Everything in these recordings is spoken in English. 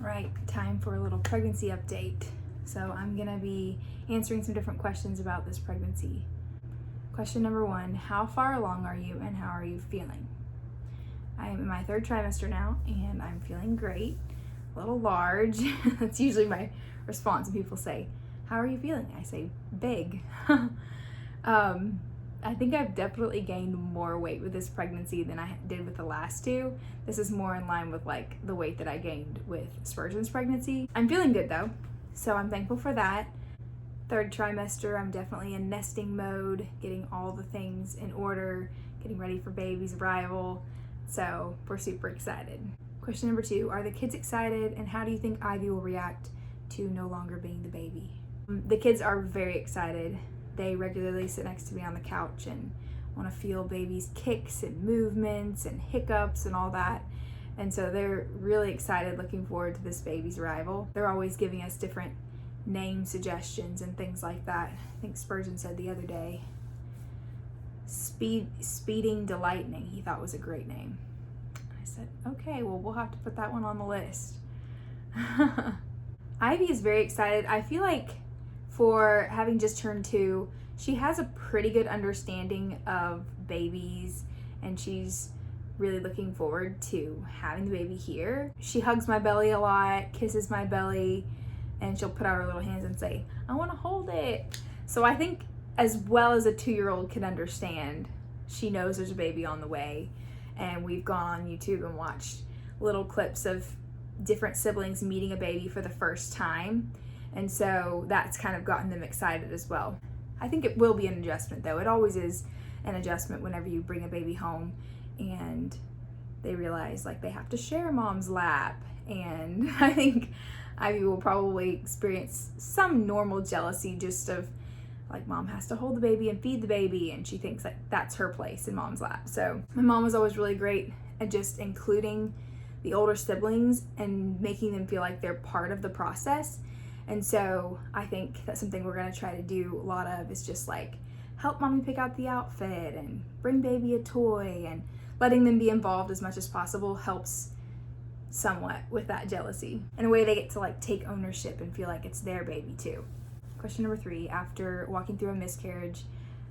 Right, time for a little pregnancy update. So I'm gonna be answering some different questions about this pregnancy. Question number 1, how far along are you and how are you feeling? I am in my 3rd trimester now and I'm feeling great, a little large. That's usually my response when people say, how are you feeling? I say, big. I think I've definitely gained more weight with this pregnancy than I did with the last 2. This is more in line with like the weight that I gained with Spurgeon's pregnancy. I'm feeling good though, so I'm thankful for that. 3rd trimester, I'm definitely in nesting mode, getting all the things in order, getting ready for baby's arrival. So we're super excited. Question number 2, are the kids excited and how do you think Ivy will react to no longer being the baby? The kids are very excited. They regularly sit next to me on the couch and want to feel baby's kicks and movements and hiccups and all that. And so they're really excited, looking forward to this baby's arrival. They're always giving us different name suggestions and things like that. I think Spurgeon said the other day, Speeding Delightning, he thought was a great name. I said, okay, well, we'll have to put that one on the list. Ivy is very excited. I feel like for having just turned 2, she has a pretty good understanding of babies and she's really looking forward to having the baby here. She hugs my belly a lot, kisses my belly, and she'll put out her little hands and say, I want to hold it. So I think as well as a 2-year-old can understand, she knows there's a baby on the way. And we've gone on YouTube and watched little clips of different siblings meeting a baby for the first time. And so that's kind of gotten them excited as well. I think it will be an adjustment though. It always is an adjustment whenever you bring a baby home and they realize like they have to share mom's lap. And I think Ivy will probably experience some normal jealousy just of like mom has to hold the baby and feed the baby and she thinks like that's her place in mom's lap. So my mom was always really great at just including the older siblings and making them feel like they're part of the process. And so I think that's something we're gonna try to do a lot of, is just like help mommy pick out the outfit and bring baby a toy, and letting them be involved as much as possible helps somewhat with that jealousy. In a way they get to like take ownership and feel like it's their baby too. Question number 3, after walking through a miscarriage,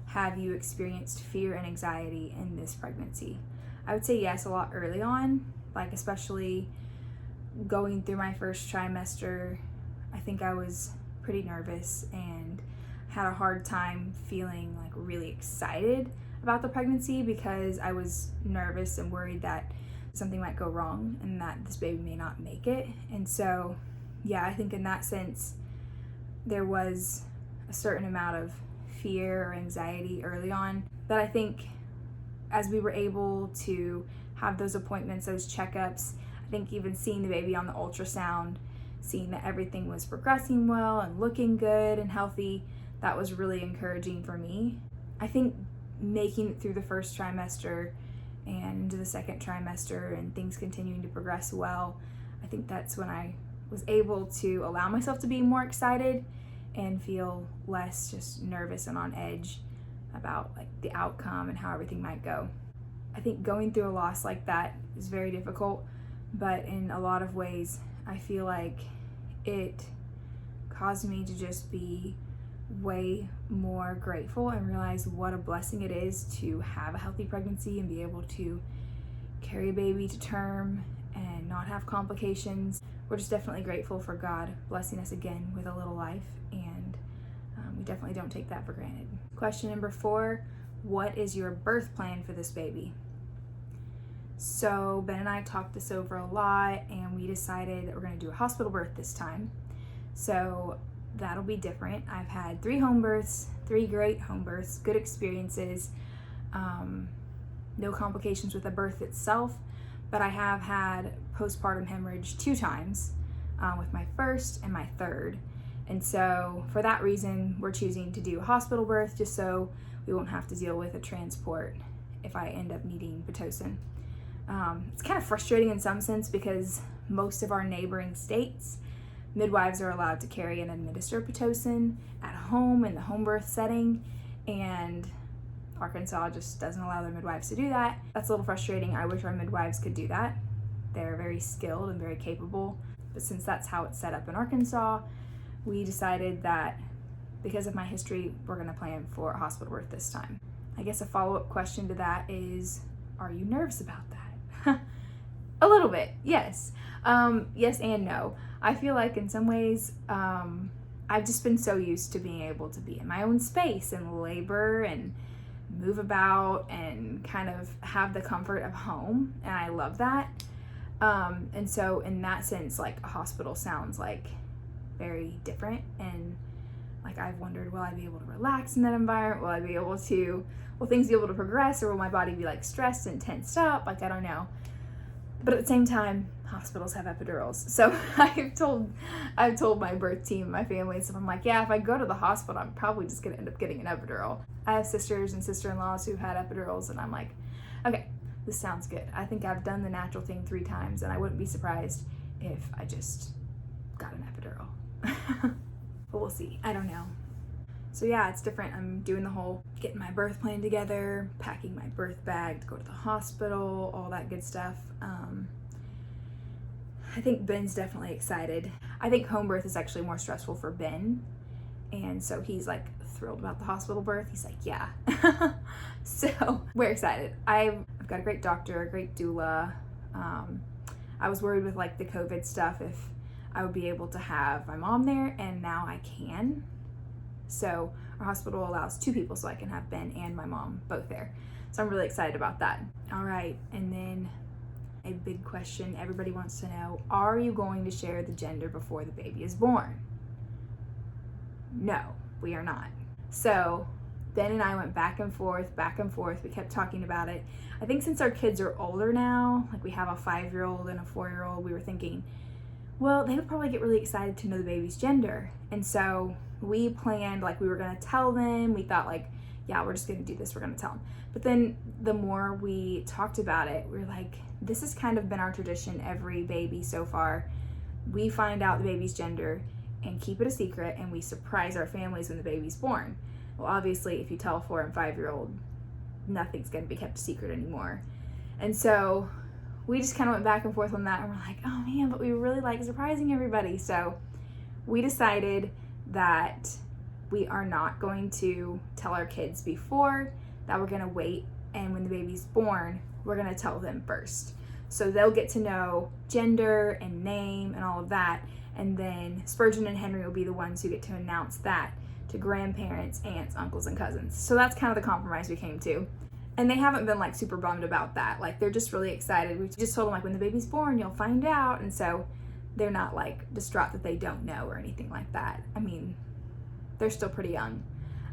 have you experienced fear and anxiety in this pregnancy? I would say yes, a lot early on, like especially going through my 1st trimester. I think I was pretty nervous and had a hard time feeling like really excited about the pregnancy because I was nervous and worried that something might go wrong and that this baby may not make it. And so, yeah, I think in that sense, there was a certain amount of fear or anxiety early on that I think as we were able to have those appointments, those checkups, I think even seeing the baby on the ultrasound, seeing that everything was progressing well and looking good and healthy, that was really encouraging for me. I think making it through the 1st trimester and into the 2nd trimester and things continuing to progress well, I think that's when I was able to allow myself to be more excited and feel less just nervous and on edge about like the outcome and how everything might go. I think going through a loss like that is very difficult, but in a lot of ways I feel like it caused me to just be way more grateful and realize what a blessing it is to have a healthy pregnancy and be able to carry a baby to term and not have complications. We're just definitely grateful for God blessing us again with a little life, and we definitely don't take that for granted. Question number 4, what is your birth plan for this baby? So Ben and I talked this over a lot and we decided that we're going to do a hospital birth this time. So that'll be different. I've had 3 home births, 3 great home births, good experiences, no complications with the birth itself, but I have had postpartum hemorrhage 2 times with my 1st and my 3rd. And so for that reason, we're choosing to do a hospital birth just so we won't have to deal with a transport if I end up needing Pitocin. It's kind of frustrating in some sense because most of our neighboring states, midwives are allowed to carry and administer Pitocin at home in the home birth setting, and Arkansas just doesn't allow their midwives to do that. That's a little frustrating. I wish our midwives could do that. They're very skilled and very capable. But since that's how it's set up in Arkansas, we decided that because of my history, we're gonna plan for a hospital birth this time. I guess a follow-up question to that is, are you nervous about that? A little bit, yes. Yes and no. I feel like in some ways, I've just been so used to being able to be in my own space and labor and move about and kind of have the comfort of home, and I love that. And so in that sense, like, a hospital sounds like very different, and like, I've wondered, will I be able to relax in that environment? Will I be able to, will things be able to progress, or will my body be like stressed and tensed up? Like, I don't know. But at the same time, hospitals have epidurals. So I've told my birth team, my family and stuff, I'm like, yeah, if I go to the hospital, I'm probably just gonna end up getting an epidural. I have sisters and sister-in-laws who've had epidurals, and I'm like, okay, this sounds good. I think I've done the natural thing 3 times, and I wouldn't be surprised if I just got an epidural. But we'll see. I don't know. So yeah, it's different. I'm doing the whole getting my birth plan together, packing my birth bag to go to the hospital, all that good stuff. I think Ben's definitely excited. I think home birth is actually more stressful for Ben. And so he's like thrilled about the hospital birth. He's like, yeah. So we're excited. I've got a great doctor, a great doula. I was worried with like the COVID stuff if I would be able to have my mom there, and now I can. So our hospital allows 2 people, so I can have Ben and my mom both there. So I'm really excited about that. All right, and then a big question everybody wants to know, are you going to share the gender before the baby is born? No, we are not. So Ben and I went back and forth. We kept talking about it. I think since our kids are older now, like we have a 5-year-old and a 4-year-old, we were thinking, well, they would probably get really excited to know the baby's gender. And so we planned, like, we were gonna tell them. We thought, like, yeah, we're just gonna do this, we're gonna tell them. But then the more we talked about it, we were like, this has kind of been our tradition every baby so far. We find out the baby's gender and keep it a secret, and we surprise our families when the baby's born. Well, obviously, if you tell a 4 and 5-year-old, nothing's gonna be kept a secret anymore. And so we just kind of went back and forth on that, and we're like, oh man, but we really like surprising everybody. So we decided that we are not going to tell our kids before, that we're gonna wait, and when the baby's born, we're gonna tell them first. So they'll get to know gender and name and all of that, and then Spurgeon and Henry will be the ones who get to announce that to grandparents, aunts, uncles, and cousins. So that's kind of the compromise we came to. And they haven't been like super bummed about that. Like, they're just really excited. We just told them, like, when the baby's born, you'll find out. And so they're not like distraught that they don't know or anything like that. I mean, they're still pretty young.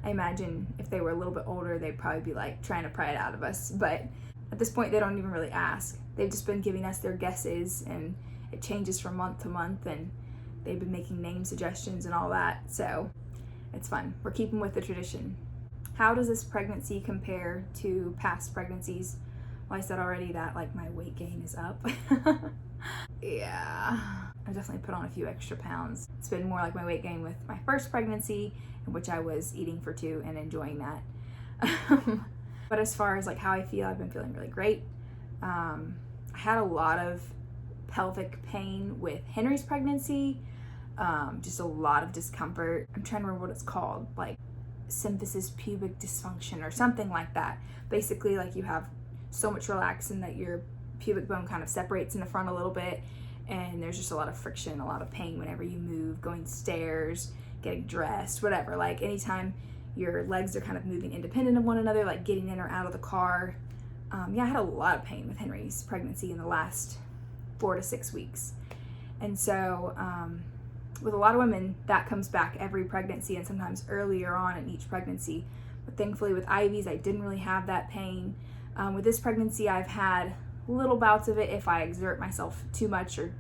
I imagine if they were a little bit older, they'd probably be like trying to pry it out of us. But at this point, they don't even really ask. They've just been giving us their guesses, and it changes from month to month, and they've been making name suggestions and all that. So it's fun. We're keeping with the tradition. How does this pregnancy compare to past pregnancies? Well, I said already that, like, my weight gain is up. Yeah, I definitely put on a few extra pounds. It's been more like my weight gain with my first pregnancy, in which I was eating for 2 and enjoying that. But as far as like how I feel, I've been feeling really great. I had a lot of pelvic pain with Henry's pregnancy, just a lot of discomfort. I'm trying to remember what it's called, like symphysis pubic dysfunction or something like that. Basically, like, you have so much relaxin that your pubic bone kind of separates in the front a little bit, and there's just a lot of friction, a lot of pain whenever you move, going stairs, getting dressed, whatever. Like, anytime your legs are kind of moving independent of one another, like getting in or out of the car. Yeah, I had a lot of pain with Henry's pregnancy in the last 4 to 6 weeks. And so with a lot of women, that comes back every pregnancy, and sometimes earlier on in each pregnancy. But thankfully with Ivy's, I didn't really have that pain. With this pregnancy, I've had little bouts of it if I exert myself too much or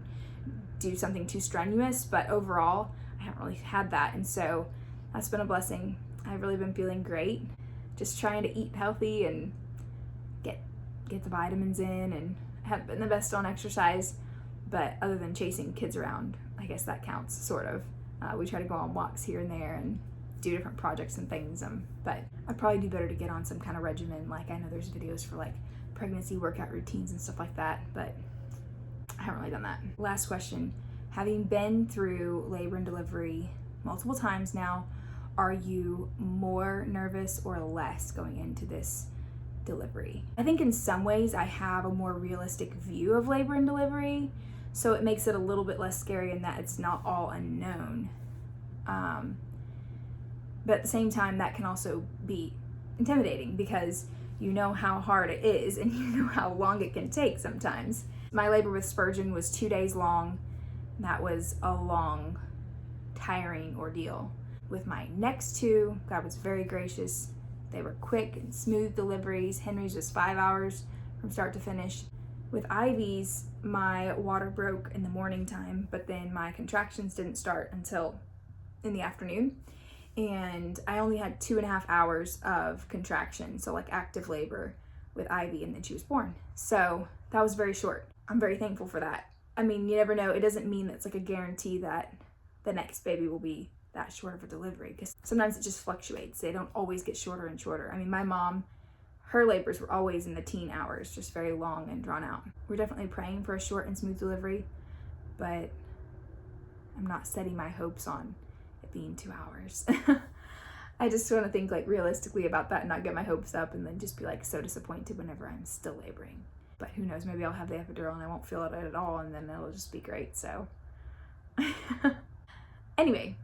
do something too strenuous, but overall, I haven't really had that. And so that's been a blessing. I've really been feeling great, just trying to eat healthy and get the vitamins in, and have been the best on exercise. But other than chasing kids around, I guess that counts, sort of. We try to go on walks here and there and do different projects and things. But I'd probably do better to get on some kind of regimen. Like, I know there's videos for like pregnancy workout routines and stuff like that, but I haven't really done that. Last question, Having been through labor and delivery multiple times now, are you more nervous or less going into this delivery? I think in some ways I have a more realistic view of labor and delivery, so it makes it a little bit less scary in that it's not all unknown. But at the same time, that can also be intimidating because you know how hard it is and you know how long it can take sometimes. My labor with Spurgeon was 2 days long. That was a long, tiring ordeal. With my next two, God was very gracious. They were quick and smooth deliveries. Henry's was 5 hours from start to finish. With Ivy's, my water broke in the morning time, but then my contractions didn't start until in the afternoon. And I only had 2.5 hours of contraction, so like active labor with Ivy, and then she was born. So that was very short. I'm very thankful for that. I mean, you never know. It doesn't mean that's like a guarantee that the next baby will be that short of a delivery, because sometimes it just fluctuates. They don't always get shorter and shorter. I mean, my mom, her labors were always in the teen hours, just very long and drawn out. We're definitely praying for a short and smooth delivery, but I'm not setting my hopes on it being 2 hours. I just want to think like realistically about that and not get my hopes up and then just be like so disappointed whenever I'm still laboring. But who knows, maybe I'll have the epidural and I won't feel it at all, and then it'll just be great. So anyway,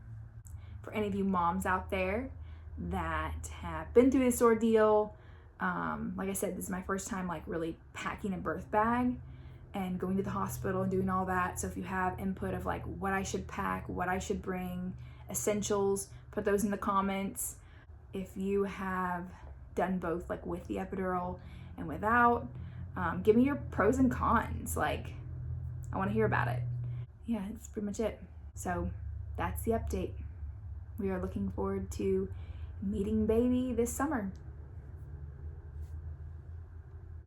for any of you moms out there that have been through this ordeal, like I said, this is my first time like really packing a birth bag and going to the hospital and doing all that. So if you have input of like what I should pack, what I should bring, essentials, put those in the comments. If you have done both, like with the epidural and without, give me your pros and cons. Like, I want to hear about it. Yeah, that's pretty much it. So that's the update. We are looking forward to meeting baby this summer.